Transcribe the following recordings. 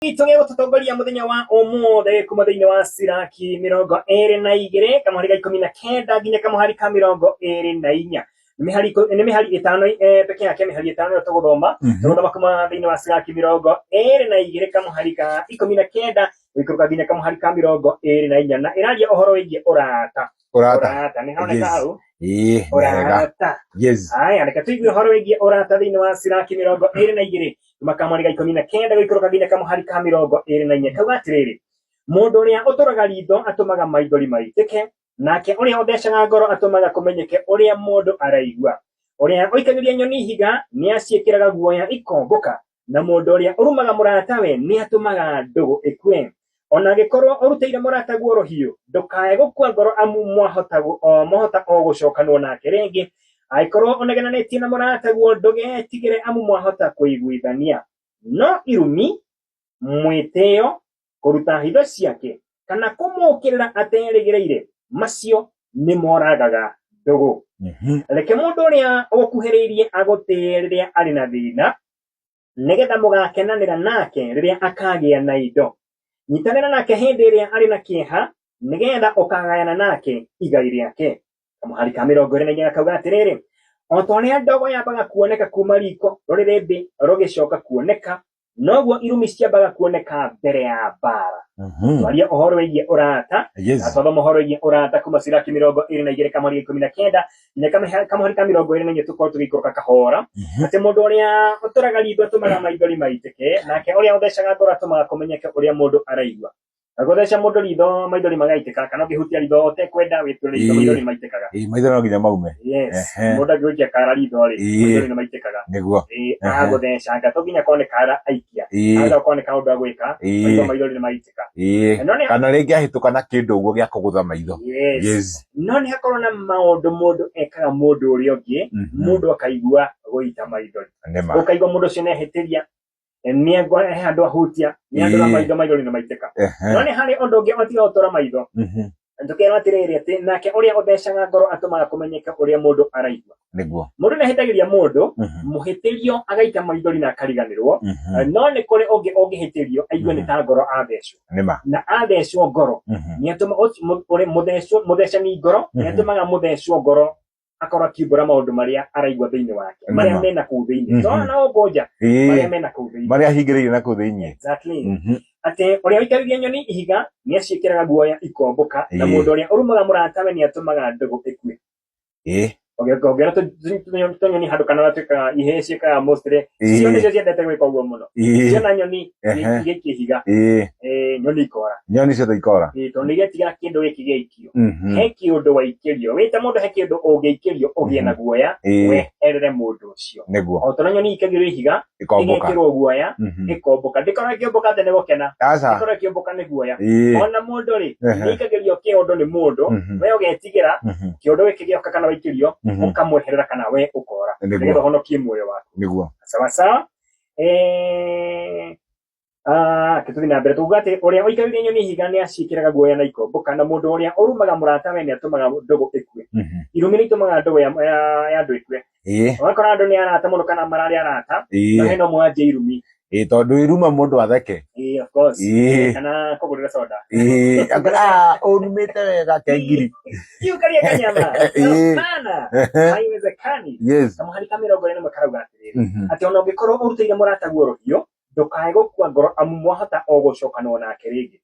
Tuge gututongoria muthenya wa umuthi kuma thiini wa Siraki 22 kamuhari ga 19 nginya kamuhari ka 24 ni mihari itano peke yake mihari itano yo tuguthoma kuma thiini wa Siraki 22 kamuhari ka 19 wikuruka nginya kamuhari ka 24 na iraria uhoro wigie urata ni haoneka hau urata. Yes. Aya reka tuigue uhoro wigie urata thiini wa Siraki 22 makamari ga 19 gwikuruka nginya kamuhari ka 24 kauga atiriri mundu uria uturaga ritho atumaga maithori maitike nake uria uthecaga ngoro atumaga kumenyeke uria mundu araigua uria oikagiria nyoni higa ni aciikiraga guoya ikomboka na mundu uria urumaga muratawe ni atumaga ndugu ikue ona gikorwo uruteire murata guoro hiu ndukae gukua ngoro amu mohota gucokanwo nake ringi aikorwo onegenanetie na murata guo ndugetigire amu mwahota kuiguithania no irumi mwiteo kuruta hitho ciake kana kumukirira aterigireire macio ni moragaga ndugu. Reke mundu uria ukuhiriirie agutire riria ari na thina nigetha mugakenanira nake riria akagia na indo nyitanira nake hindi iria ari na kieha nigetha ukagayana nake igai riake. Kamuhari ka 24 kauga atiriri otoria ndogo yambaga kuoneka kuma riko ruririmbi rugicoka kuoneka noguo irumi ciambaga kuoneka mbere ya bara. Twaria uhoro wigie urata athoma uhoro wigie urata kuma Siraki 22 kamuhari 19 nginya kamuhari ka 24 tukorwo tugikuruka kahora ati mundu uria uturaga ritho atumaga maithori maitike nake uria uthecaga ngoro atumaga kumenyeke uria mundu araigua. Agotheca mundu ritho maithori magaitika kana ugihutia ritho utekwenda witure ritho maithori maitikaga maithori no nginya maume. Yes mundu angiukia kara ritho ri maithori maitikaga niguo agotheca ngato nginya kone kara aikia aga kone ka undu agwika maithori maitika kana ringi ahituka na kindu uguo gia kugutha maitho. Yes no ni hakorwo na maundu mundu ekaga mundu uria ungi mundu akaigua guita maithori ukaigua mundu ucio nehitiria ni handu ahutia ni handu na maithori ni maitika no ni hari undu ungi otiga utura maitho ndukera atiriri ati nake uria uthecaga ngoro atumaga kumenyeka uria mundu araigua niguo mundu nehitagiria mundu muhitirio agaita maithori na akariganirwo no ni kuri ungi ungihitirio aigue ni ta ngoro athecwo na athecwo ngoro ni atuma uri muthecani ngoro ni atumaga muthecwo ngoro akorwo akiumbura maundu maria araigua thiini wake maria mena kuu thiini so na ugonja maria mena kuu thiini maria hingiriire na kuu thiini. Exactly. Ati uria oikariria nyoni ihiga ni aciikiraga guoya ikomboka na mundu uria urumaga muratawe ni atumaga ndugu ikue. Ogera tunyoni handu kana watuika iheciikaga mostly cio nicio ciendete gwika uguo muno ciona nyoni igiki higa nyoni ikora nyoni cio ikora tondu igetiga kindu giki giikio he kiundu waikirio wita mundu he kindu ungeikirio ugie na guoya weherere mundu ucio niguo otora nyoni ikagirio ihiga igekirwo guoya ikomboka ndikora ikiomboka tene gukena ndikora ikiomboka ni guoya ona mundu ri ikagirio kiundu ni mundu we ugetigira kiundu giki gioka kana waikirio ukamweherera kana we ukora nigetha honokie muoyo waku niguo sawa sawa. Kituthi na mbere tugate uria oikaririe nyoni higa ni aciikiraga guoya na ikomboka na mundu uria urumaga muratawe ni atumaga ndugu ikue irumi ni itumaga ndugu ya ndu ikue wakora andu ni arata muno kana marari arata na heno mwaje irumi tondu iruma mundu atheke of course kana kugurira soda urumite wega kengiri kiukaria kanyama sana haiwezekani. Kamuhari ka 24 makarauga atiriri ati ona ungikorwo uruteire murata guoro hiyo ndukae gukua ngoro amu mwahota gucokanwo nake ringi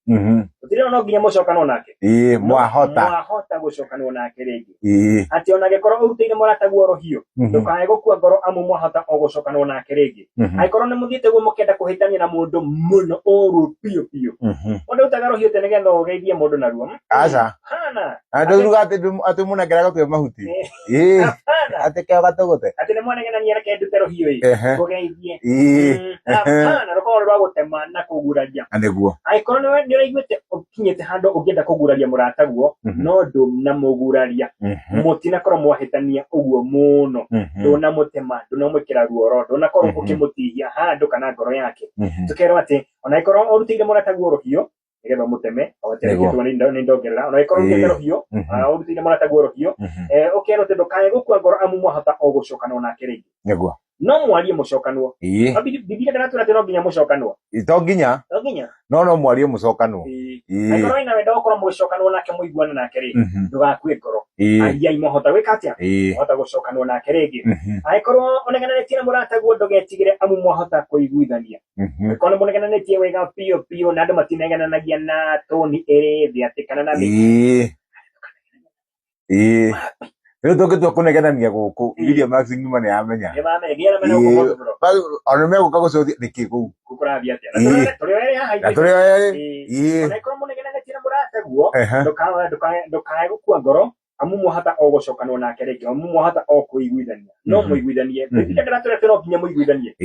utire no nginya mucokanwo nake mwahota gucokanwo nake ringi ati ona gikorwo uruteire murata guoro hiyo ndukae gukua ngoro amu mwahota gucokanwo nake ringi aikorwo ni muthiite guo mukenda kuhitania na mundu muno oru pio mundu utagaro hiyo tene getha ugeithie mundu naruo aca hana andu ruga ati munengera gutwe mahuti ati ke gatugote ati ni mwanegena reke ndutero hiyo kugeithie na roko rwa gutema na kuguraria niguo aikorwo ni uraiguite ukinyete handu ungienda kuguraria murata guo no ndu na muguraria mutina korwo mwahitania uguo muno ndu na mutema ndu na mwikira ruoro ndu na korwo ukimutihia handu kana ngoro yake tukero ati ona aikorwo urutire murata guo rohio nigetha muteme awatere kitu ni ndongerera ona aikorwo urutire rohio urutire murata guo rohio ukero te ndukae gukua ngoro amu mwahota gucokana ona ringi niguo no mwarie mucokanwo Biblia ndatwira no nginya mucokanwo to nginya no mwarie mucokanwo aikorwo ina wenda gukorwo mucokanwo nake muiguana nake ri ndugakue ngoro aria mohota gwika atia mohota gucokanwo nake ringi aikorwo onegenanetie na murataguo ndugetigire amu mohota kuiguithania kono munegenanetie wega pio na andu matinegenanagia na toni iri thi ati kana na Pero toke to kunegenania guku William Maxi ngima ne amenya ono mego kago so diki ku kurathia atia na tore aikorwo munegenanetie na murataguo ndukae gukua ngoro amu mohata o gucokanwo nake ringi amu mohata o kuiguithania no muiguithanie Biblia ndatwira no nginya muiguithanie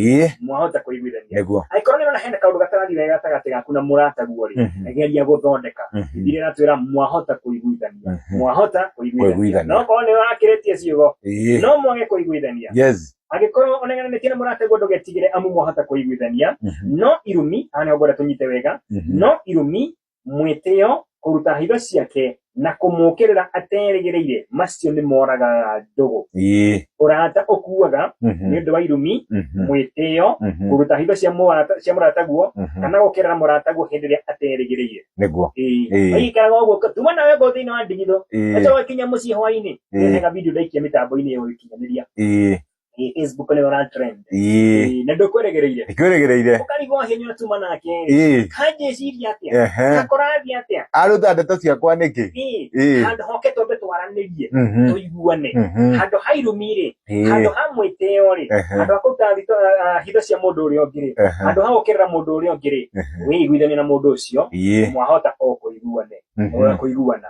mohota kuiguithania aikorwo nirona hena kaundu gatarathi wega gatagati gaku na murataguo ri egeria guthondeka Biblia ndatwira mohota kuiguithania mohota kuiguithania no korwo ni wakiritie ciugo no mwage kuiguithania agikorwo onegenanetie na murataguo ndugetigire amu mohota kuiguithania no irumi ane ogora tunyite wega no irumi mwitio kuruta hitho ciake na kumukirira aterigireire macio ni moraga ndugu urata ukuaga ni ndu wa irumi mwitio kuruta hitho cia murataguo kana gukirira murataguo hindi ria aterigireire niguo aikaraga uguo tuma nawe go thini wa ndigitho eto wakinya muci hwaini hega video ndaikia mitambo-ini yo ikinyaniria Facebook ni ora trend na ndukweregereire ukarigwa hinyo tuma nake kaje ciria atia akorathi atia aruta ndeto ciakwa niki handu hoke tombe twaranirie tuiguane handu hairumire handu hamwiteo ri handu akuta hitho cia mundu uri ongire handu hagukirira mundu uri ongire wiguithania na mundu ucio mwahota o kuiguane kuiguana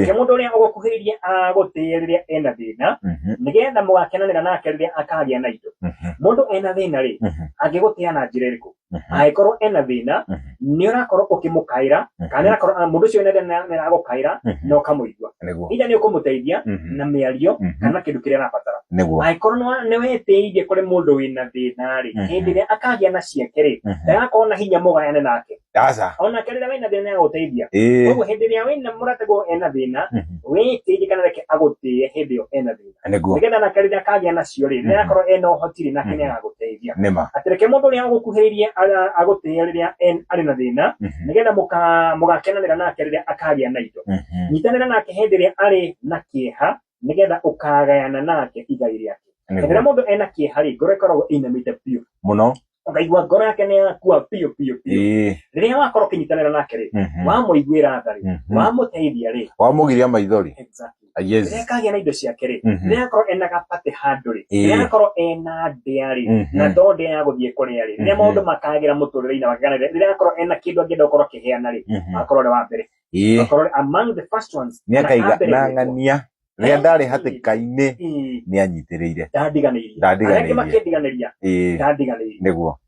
ke mundu uri agukuhiriria agutiriria ena thina nigetha mugakenanira nake riria akagia na indo mundu ena thina ri agigutia na njira iriku aikorwo ena thina ni urakorwo ukimukaira kana urakorwo mundu ucio ena thina ni agukaira no kamuigua ida ni ukumuteithia na miario kana kindu kiria arabatara aikorwo ni wetiirie kuri mundu wina thina ri hindi ria akagia na ciake ri ndagakorwo na hinya mugayane nake ona kirira wina thina ya guteithia koguo hindi ria wina murataguo ena thina wetiirie kana reke agutie hindi yo ena thina nigetha na kirira akagia na cio ri ndagakorwo ena uhotiri nake ni agaguteithia atireke mundu ria agukuhiririe agutia riria ari na thina nigetha mugakenanira nake riria akagia na indo nyitanira nake hindi ria ari na kieha nigetha ukagayana nake igai riake riria mundu ena kieha ri ngoro ikoragwo inamite piu muno ukaigua ngoro yake ni yakua piu riria wakorwo kinyitanira nake ri wamuiguira tha ri wamuteithia ri wamugiria maithori riria kagia na indo ciake ri riria akorwo ena gapate handu ri riria akorwo ena ndea ri na ndo ndea ya guthie kuria ri riria maundu makagira muturire-ini wakana riria akorwo ena kindu angienda gukorwo kiheana ri akorwo ri wa mbere akorwo among the first ones ni akaiga na ng'ania riria ndari hatika-ini ni anyitiriire ndandiganiria niguo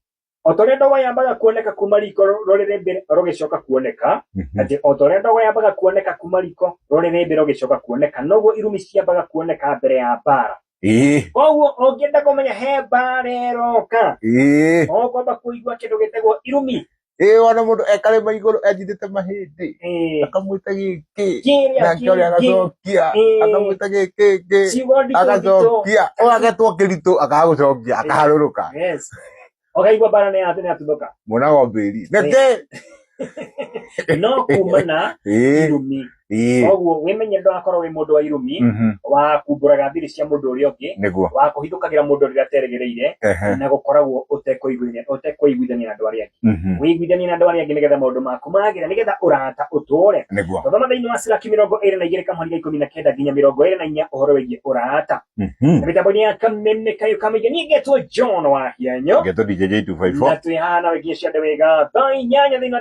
otoria ndogo yambaga kuoneka kuma riko rorere mbere rogicoka kuoneka ati otoria ndogo yambaga kuoneka kuma riko rorere mbere rogicoka kuoneka noguo irumi ciambaga kuoneka mbere ya bara koguo ongienda kumenya he bara eroka okwamba kuigua kindu gitegwo irumi wana mundu ekarema iguru enjithite mahindi akamwita giki nake uria agacokia akamwita giki agacokia agetwo kiritu akagucokia akaharuruka okaigua bara ni atuthũka munago mbĩri neke no kumana irumi koguo wimenye ndwakorwo wi mundu wa irumi wa kumburaga thiri cia mundu uria ungi wa kuhithukagira mundu uria ateregereire na gukoragwo utekuiguithania na andu aria angi wiguithania na andu aria angi nigetha maundu maku magira nigetha urata uture thoma thiini wa Siraki 22 kamweri 19 nginya 24 uhoro wigie urata na mitambo-ini ya kameme kayo kamige ni getwo John wa Hianyo getwo DJ 254 na twi hana wigie cia wega thaa 8 thiini